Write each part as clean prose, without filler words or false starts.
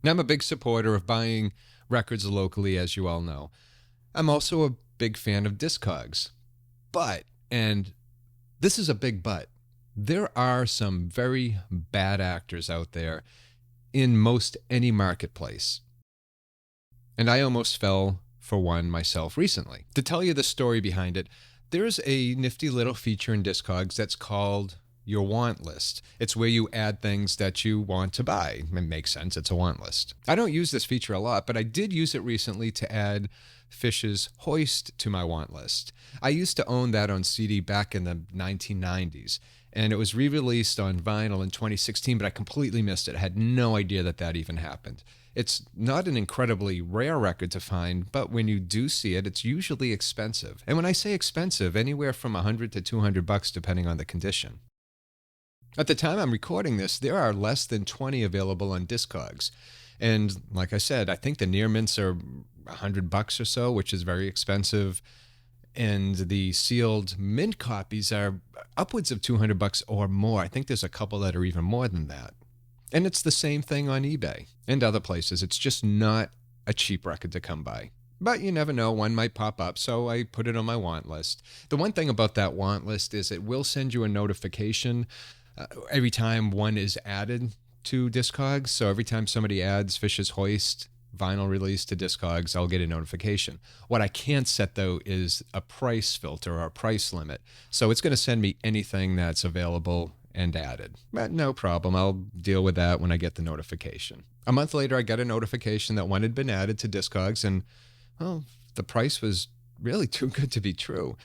Now, I'm a big supporter of buying records locally, as you all know. I'm also a big fan of Discogs. But, and this is a big but, there are some very bad actors out there in most any marketplace. And I almost fell for one myself recently. To tell you the story behind it, there's a nifty little feature in Discogs that's called your want list. It's where you add things that you want to buy. It makes sense, it's a want list. I don't use this feature a lot, but I did use it recently to add Fish's Hoist to my want list. I used to own that on CD back in the 1990s, and it was re-released on vinyl in 2016, but I completely missed it. I had no idea that that even happened. It's not an incredibly rare record to find, but when you do see it, it's usually expensive. And when I say expensive, anywhere from $100 to $200 depending on the condition. At the time I'm recording this, there are less than 20 available on Discogs. And like I said, I think the near mints are $100 or so, which is very expensive. And the sealed mint copies are upwards of $200 or more. I think there's a couple that are even more than that. And it's the same thing on eBay and other places. It's just not a cheap record to come by. But you never know, one might pop up, so I put it on my want list. The one thing about that want list is it will send you a notification every time one is added to Discogs. So every time somebody adds Fish's Hoist vinyl release to Discogs, I'll get a notification. What I can't set, though, is a price filter or a price limit. So it's going to send me anything that's available and added. But no problem. I'll deal with that when I get the notification. A month later, I got a notification that one had been added to Discogs, and, well, the price was really too good to be true.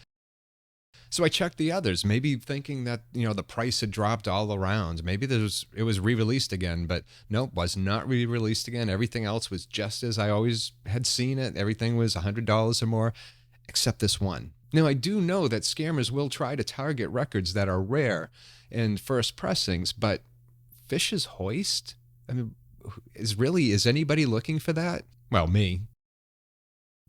So I checked the others, maybe thinking that, the price had dropped all around. Maybe it was re-released again, but nope, was not re-released again. Everything else was just as I always had seen it. Everything was $100 or more, except this one. Now, I do know that scammers will try to target records that are rare and first pressings, but Fish's Hoist? I mean, is anybody looking for that? Well, me.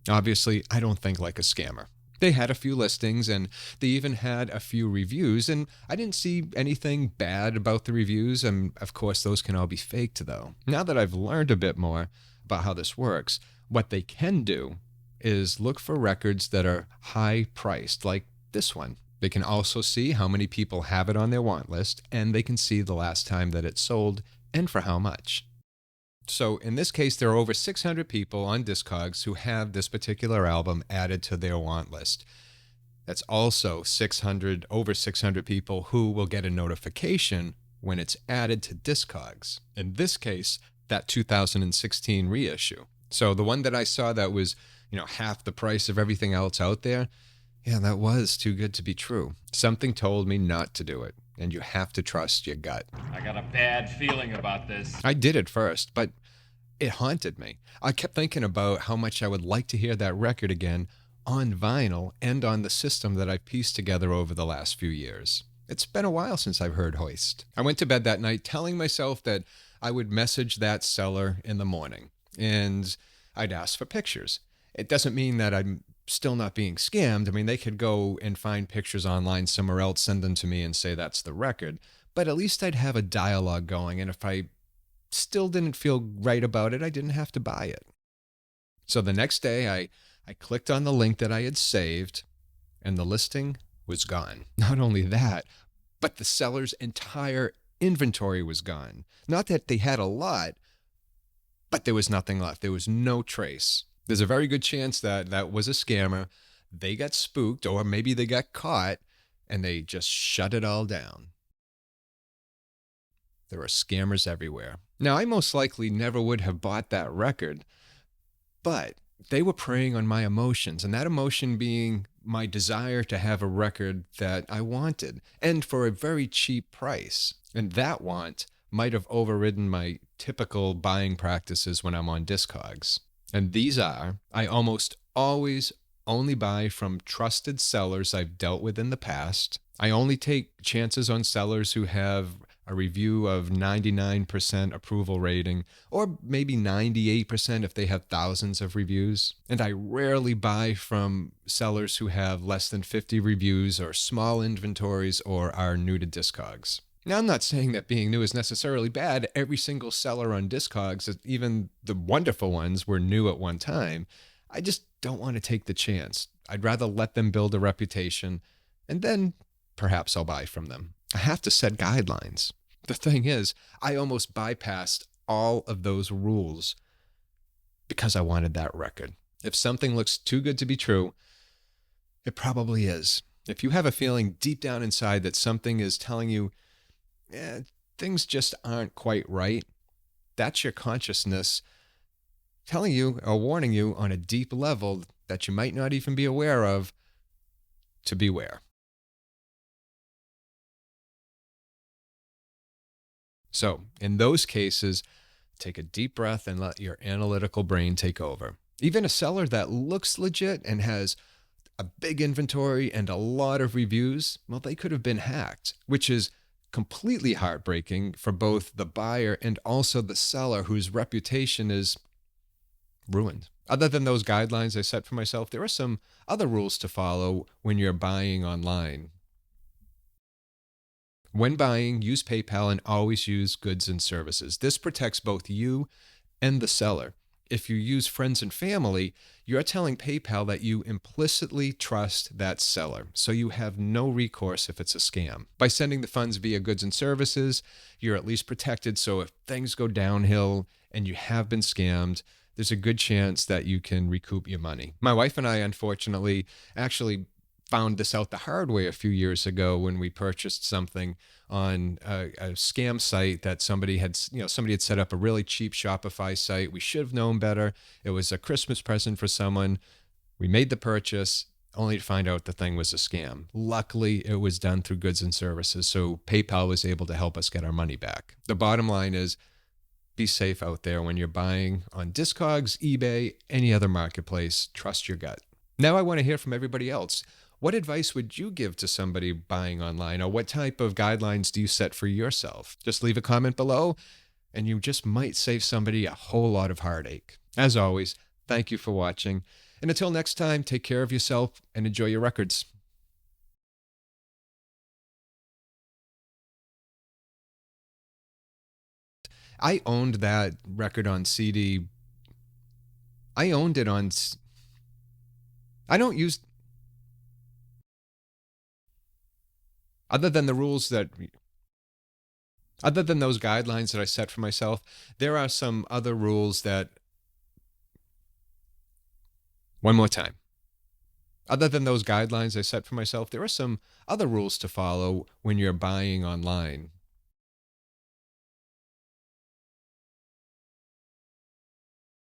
Obviously, I don't think like a scammer. They had a few listings, and they even had a few reviews, and I didn't see anything bad about the reviews, and of course those can all be faked though. Now that I've learned a bit more about how this works, what they can do is look for records that are high priced, like this one. They can also see how many people have it on their want list, and they can see the last time that it sold and for how much. So in this case, there are over 600 people on Discogs who have this particular album added to their want list. That's also over 600 people who will get a notification when it's added to Discogs. In this case, that 2016 reissue. So the one that I saw that was, half the price of everything else out there, yeah, that was too good to be true. Something told me not to do it, and you have to trust your gut. I got a bad feeling about this. I did at first, but it haunted me. I kept thinking about how much I would like to hear that record again on vinyl and on the system that I've pieced together over the last few years. It's been a while since I've heard Hoist. I went to bed that night telling myself that I would message that seller in the morning, and I'd ask for pictures. It doesn't mean that I'm still not being scammed. I mean, they could go and find pictures online somewhere else, send them to me, and say that's the record. But at least I'd have a dialogue going, and if I still didn't feel right about it, I didn't have to buy it. So the next day, I clicked on the link that I had saved, and the listing was gone. Not only that, but the seller's entire inventory was gone. Not that they had a lot, but there was nothing left. There was no trace. There's a very good chance that that was a scammer. They got spooked, or maybe they got caught, and they just shut it all down. There are scammers everywhere. Now, I most likely never would have bought that record, but they were preying on my emotions, and that emotion being my desire to have a record that I wanted, and for a very cheap price. And that want might have overridden my typical buying practices when I'm on Discogs. And these are, I almost always only buy from trusted sellers I've dealt with in the past. I only take chances on sellers who have a review of 99% approval rating, or maybe 98% if they have thousands of reviews. And I rarely buy from sellers who have less than 50 reviews or small inventories or are new to Discogs. Now, I'm not saying that being new is necessarily bad. Every single seller on Discogs, even the wonderful ones, were new at one time. I just don't want to take the chance. I'd rather let them build a reputation, and then perhaps I'll buy from them. I have to set guidelines. The thing is, I almost bypassed all of those rules because I wanted that record. If something looks too good to be true, it probably is. If you have a feeling deep down inside that something is telling you, things just aren't quite right, that's your consciousness telling you or warning you on a deep level that you might not even be aware of to beware. So, in those cases, take a deep breath and let your analytical brain take over. Even a seller that looks legit and has a big inventory and a lot of reviews, well, they could have been hacked, which is completely heartbreaking for both the buyer and also the seller whose reputation is ruined. Other than those guidelines I set for myself, there are some other rules to follow when you're buying online. When buying, use PayPal and always use goods and services. This protects both you and the seller. If you use friends and family, you're telling PayPal that you implicitly trust that seller, so you have no recourse if it's a scam. By sending the funds via goods and services, you're at least protected, so if things go downhill and you have been scammed, there's a good chance that you can recoup your money. My wife and I, unfortunately, actually found this out the hard way a few years ago when we purchased something on a scam site that somebody had set up a really cheap Shopify site. We should have known better. It was a Christmas present for someone. We made the purchase only to find out the thing was a scam. Luckily, it was done through goods and services, so PayPal was able to help us get our money back. The bottom line is, be safe out there when you're buying on Discogs, eBay, any other marketplace. Trust your gut. Now I want to hear from everybody else. What advice would you give to somebody buying online, or what type of guidelines do you set for yourself? Just leave a comment below, and you just might save somebody a whole lot of heartache. As always, thank you for watching. And until next time, take care of yourself and enjoy your records. I owned that record on CD. I owned it on. I don't use. Other than the rules that. Other than those guidelines that I set for myself, there are some other rules that. One more time. Other than those guidelines I set for myself, there are some other rules to follow when you're buying online.